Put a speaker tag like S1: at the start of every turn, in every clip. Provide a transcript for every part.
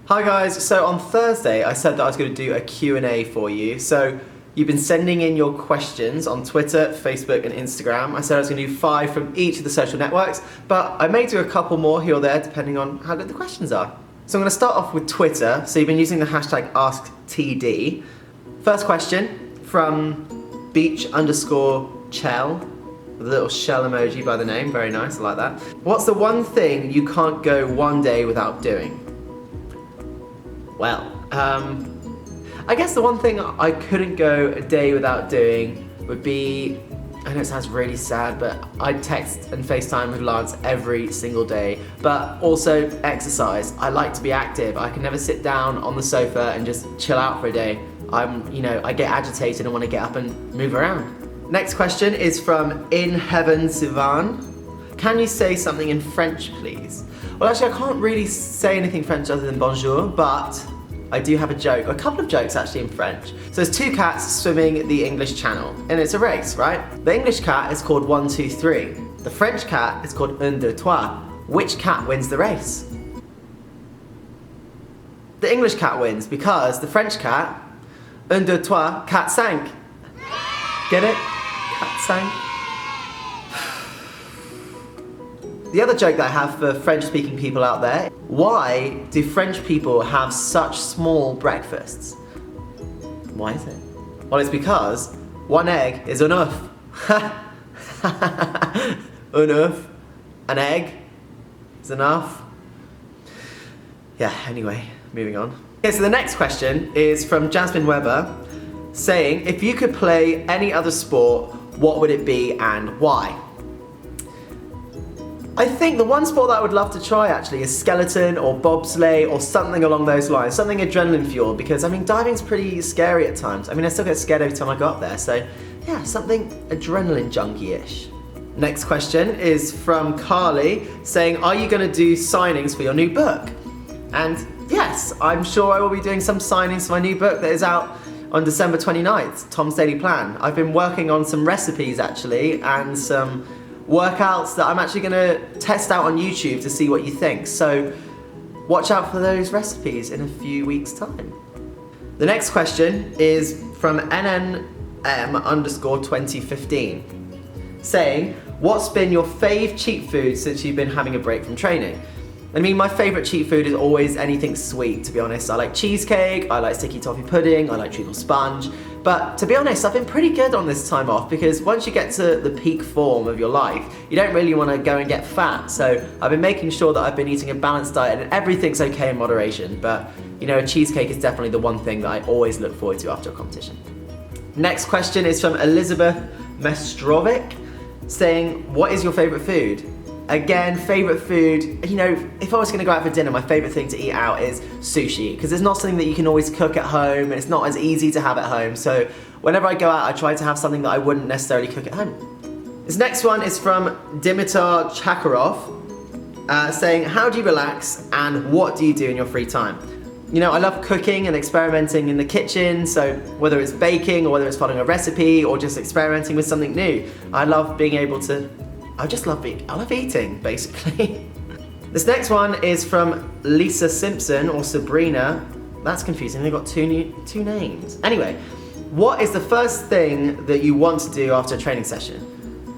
S1: Hi guys, so on Thursday I said that I was going to do a Q&A for you. So you've been sending in your questions on Twitter, Facebook and Instagram. I said I was going to do 5 from each of the social networks, but I may do a couple more here or there depending on how good the questions are. So I'm going to start off with Twitter. So you've been using the hashtag AskTD. First question from beach_chell, with a little shell emoji by the name, very nice, I like that. What's the one thing you can't go one day without doing? Well, I guess the one thing I couldn't go a day without doing would be, I know it sounds really sad, but I'd text and FaceTime with Lance every single day, but also exercise. I like to be active. I can never sit down on the sofa and just chill out for a day. I get agitated and want to get up and move around. Next question is from In Heaven Sivan. Can you say something in French, please? Well, actually, I can't really say anything French other than bonjour, but I do have a joke, a couple of jokes actually in French. So there's 2 cats swimming the English Channel, and it's a race, right? The English cat is called 1, 2, 3. The French cat is called 1, 2, 3. Which cat wins the race? The English cat wins because the French cat, 1, 2, 3, cat sank. Get it? Cat sank. The other joke that I have for French-speaking people out there, why do French people have such small breakfasts? Why is it? Well, it's because 1 egg is enough. Enough. An egg is enough. Yeah, anyway, moving on. Okay, so the next question is from Jasmine Weber, saying, if you could play any other sport, what would it be and why? I think the one sport that I would love to try actually is skeleton or bobsleigh or something along those lines, something adrenaline fueled, because I mean diving's pretty scary at times. I mean I still get scared every time I go up there, so yeah, something adrenaline junkie-ish. Next question is from Carly saying, are you going to do signings for your new book? And yes, I'm sure I will be doing some signings for my new book that is out on December 29th, Tom's Daily Plan. I've been working on some recipes actually and some workouts that I'm actually going to test out on YouTube to see what you think. So watch out for those recipes in a few weeks' time. The next question is from NNM_2015 saying, what's been your fave cheat food since you've been having a break from training? I mean, my favourite cheat food is always anything sweet, to be honest. I like cheesecake, I like sticky toffee pudding, I like treacle sponge. But to be honest, I've been pretty good on this time off because once you get to the peak form of your life, you don't really want to go and get fat. So I've been making sure that I've been eating a balanced diet and everything's okay in moderation. But, you know, a cheesecake is definitely the one thing that I always look forward to after a competition. Next question is from Elizabeth Mestrovic saying, what is your favourite food? Again, favourite food, you know, if I was going to go out for dinner, my favourite thing to eat out is sushi, because it's not something that you can always cook at home, and it's not as easy to have at home, so whenever I go out, I try to have something that I wouldn't necessarily cook at home. This next one is from Dimitar Chakarov, saying, how do you relax, and what do you do in your free time? You know, I love cooking and experimenting in the kitchen, so whether it's baking, or whether it's following a recipe, or just experimenting with something new, I love being able to I love eating, basically. This next one is from Lisa Simpson, or Sabrina. That's confusing, they've got two names. Anyway, what is the first thing that you want to do after a training session?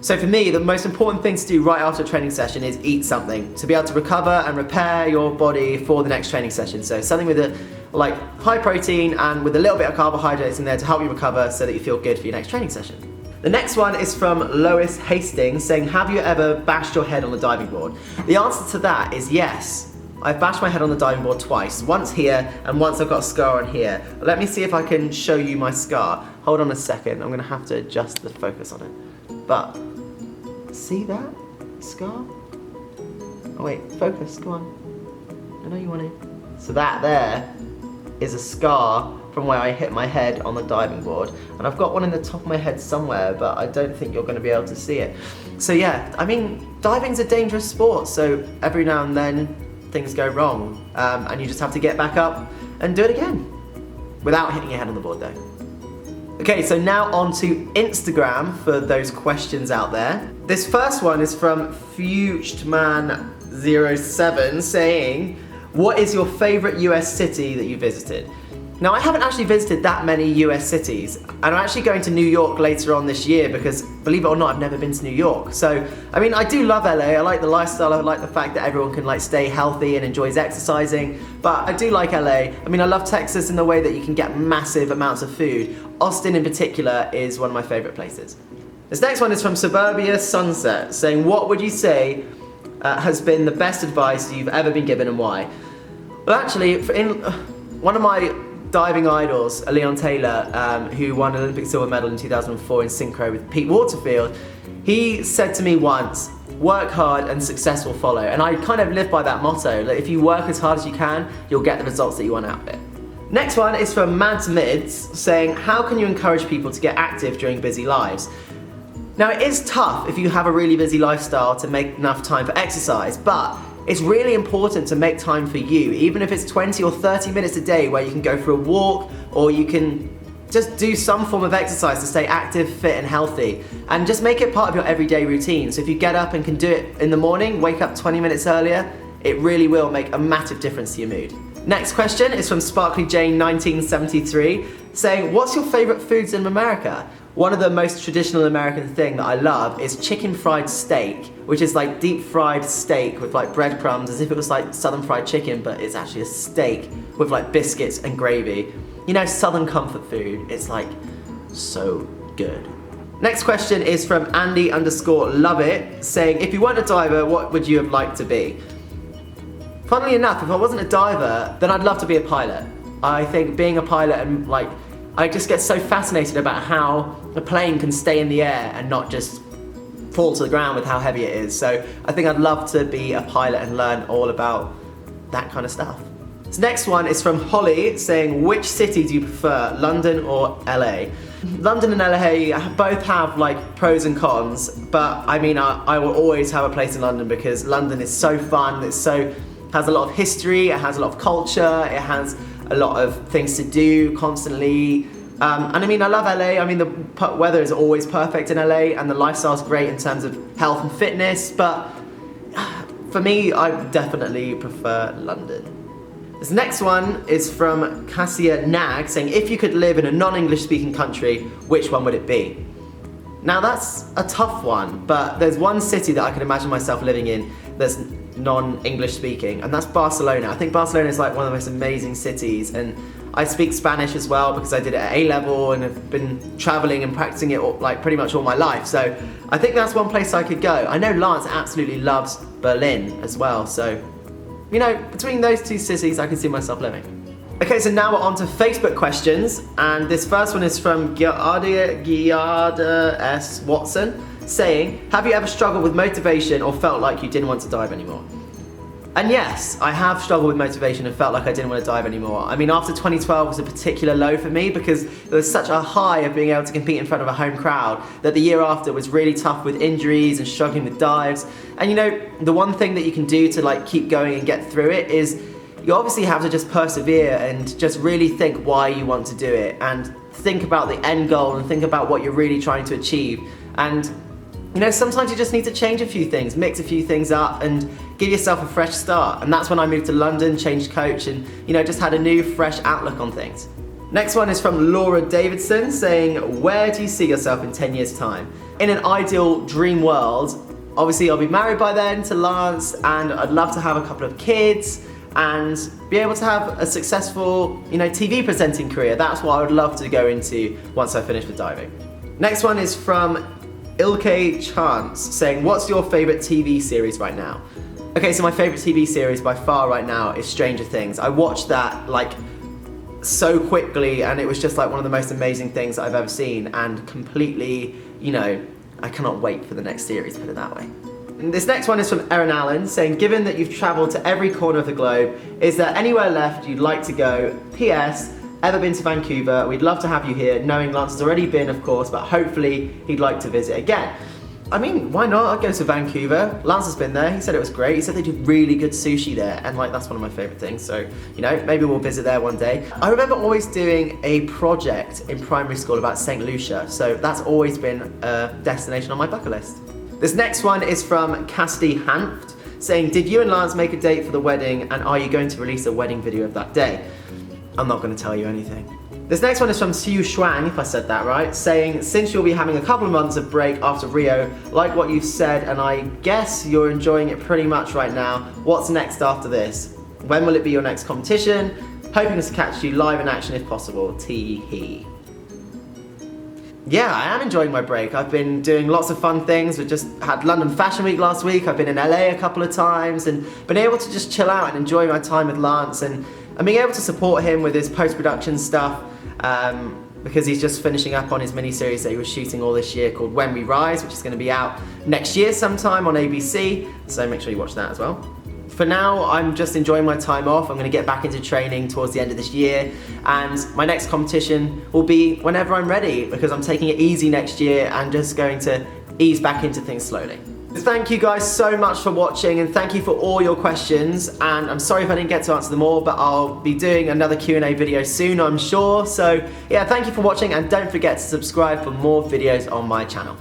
S1: So for me, the most important thing to do right after a training session is eat something, to be able to recover and repair your body for the next training session. So something with like high protein and with a little bit of carbohydrates in there to help you recover so that you feel good for your next training session. The next one is from Lois Hastings saying, have you ever bashed your head on the diving board? The answer to that is yes. I've bashed my head on the diving board twice. Once here and once I've got a scar on here. Let me see if I can show you my scar. Hold on a second, I'm gonna have to adjust the focus on it. But, see that scar? Oh wait, focus, come on. I know you want it. So that there is a scar from where I hit my head on the diving board. And I've got one in the top of my head somewhere, but I don't think you're gonna be able to see it. So yeah, I mean, diving's a dangerous sport, so every now and then things go wrong, and you just have to get back up and do it again. Without hitting your head on the board though. Okay, so now on to Instagram for those questions out there. This first one is from FusedMan07 saying, What is your favorite US city that you visited? Now, I haven't actually visited that many US cities, and I'm actually going to New York later on this year because, believe it or not, I've never been to New York. So, I mean, I do love LA, I like the lifestyle, I like the fact that everyone can like stay healthy and enjoys exercising, but I do like LA. I mean, I love Texas in the way that you can get massive amounts of food. Austin in particular is one of my favorite places. This next one is from Suburbia Sunset, saying, what would you say has been the best advice you've ever been given and why? Well, actually, one of my diving idols, Leon Taylor, who won an Olympic silver medal in 2004 in synchro with Pete Waterfield, he said to me once, work hard and success will follow. And I kind of live by that motto, that if you work as hard as you can, you'll get the results that you want out of it. Next one is from Mads Mids, saying, how can you encourage people to get active during busy lives? Now, it is tough if you have a really busy lifestyle to make enough time for exercise, but it's really important to make time for you, even if it's 20 or 30 minutes a day where you can go for a walk or you can just do some form of exercise to stay active, fit and healthy, and just make it part of your everyday routine. So if you get up and can do it in the morning, wake up 20 minutes earlier, it really will make a massive difference to your mood. Next question is from Sparkly Jane 1973, saying, what's your favorite foods in America? One of the most traditional American thing that I love is chicken fried steak, which is like deep fried steak with like breadcrumbs, as if it was like southern fried chicken, but it's actually a steak with like biscuits and gravy. You know, southern comfort food. It's like so good. Next question is from Andy_Loveit, saying, if you weren't a diver, what would you have liked to be? Funnily enough, if I wasn't a diver, then I'd love to be a pilot. I think being a pilot and like, I just get so fascinated about how a plane can stay in the air and not just fall to the ground with how heavy it is. So I think I'd love to be a pilot and learn all about that kind of stuff. This next one is from Holly, saying, which city do you prefer, London or LA? London and LA both have like pros and cons, but I mean, I will always have a place in London because London is so fun, has a lot of history, it has a lot of culture, it has a lot of things to do constantly. And I mean, I love LA. I mean, the weather is always perfect in LA and the lifestyle's great in terms of health and fitness, but for me, I definitely prefer London. This next one is from Cassia Nag, saying, if you could live in a non-English speaking country, which one would it be? Now that's a tough one, but there's one city that I can imagine myself living in that's non-English speaking, and that's Barcelona. I think Barcelona is like one of the most amazing cities, and I speak Spanish as well because I did it at A-level and have been traveling and practicing it like pretty much all my life. So I think that's one place I could go. I know Lance absolutely loves Berlin as well, so you know, between those two cities I can see myself living. Okay, so now we're on to Facebook questions, and this first one is from Giada S. Watson, saying, have you ever struggled with motivation or felt like you didn't want to dive anymore? And yes, I have struggled with motivation and felt like I didn't want to dive anymore. I mean, after 2012 was a particular low for me because there was such a high of being able to compete in front of a home crowd that the year after was really tough with injuries and struggling with dives. And you know, the one thing that you can do to like keep going and get through it is you obviously have to just persevere and just really think why you want to do it and think about the end goal and think about what you're really trying to achieve. And you know, sometimes you just need to change a few things, mix a few things up and give yourself a fresh start. And that's when I moved to London, changed coach and, you know, just had a new, fresh outlook on things. Next one is from Laura Davidson, saying, where do you see yourself in 10 years' time? In an ideal dream world, obviously I'll be married by then to Lance and I'd love to have a couple of kids and be able to have a successful, you know, TV presenting career. That's what I would love to go into once I finish with diving. Next one is from Ilke Chance, saying, what's your favorite TV series right now? Okay, so my favorite TV series by far right now is Stranger Things. I watched that like so quickly and it was just like one of the most amazing things that I've ever seen and completely, you know, I cannot wait for the next series, put it that way. And this next one is from Erin Allen, saying, given that you've traveled to every corner of the globe, is there anywhere left you'd like to go? P.S. Ever been to Vancouver? We'd love to have you here, knowing Lance has already been, of course, but hopefully he'd like to visit again. I mean, why not? I'd go to Vancouver. Lance has been there, he said it was great. He said they do really good sushi there, and like that's one of my favorite things. So, you know, maybe we'll visit there one day. I remember always doing a project in primary school about St. Lucia, so that's always been a destination on my bucket list. This next one is from Cassidy Hanft, saying, did you and Lance make a date for the wedding, and are you going to release a wedding video of that day? I'm not going to tell you anything. This next one is from Siu Shuang, if I said that right, saying, since you'll be having a couple of months of break after Rio, like what you've said, and I guess you're enjoying it pretty much right now, what's next after this? When will it be your next competition? Hoping to catch you live in action if possible, tee-hee. Yeah, I am enjoying my break. I've been doing lots of fun things. We just had London Fashion Week last week. I've been in LA a couple of times and been able to just chill out and enjoy my time with Lance and being able to support him with his post-production stuff because he's just finishing up on his mini-series that he was shooting all this year called When We Rise, which is going to be out next year sometime on ABC, so make sure you watch that as well. For now, I'm just enjoying my time off. I'm going to get back into training towards the end of this year, and my next competition will be whenever I'm ready because I'm taking it easy next year and just going to ease back into things slowly. Thank you guys so much for watching, and thank you for all your questions, and I'm sorry if I didn't get to answer them all, but I'll be doing another Q&A video soon, I'm sure. So yeah, thank you for watching, and don't forget to subscribe for more videos on my channel.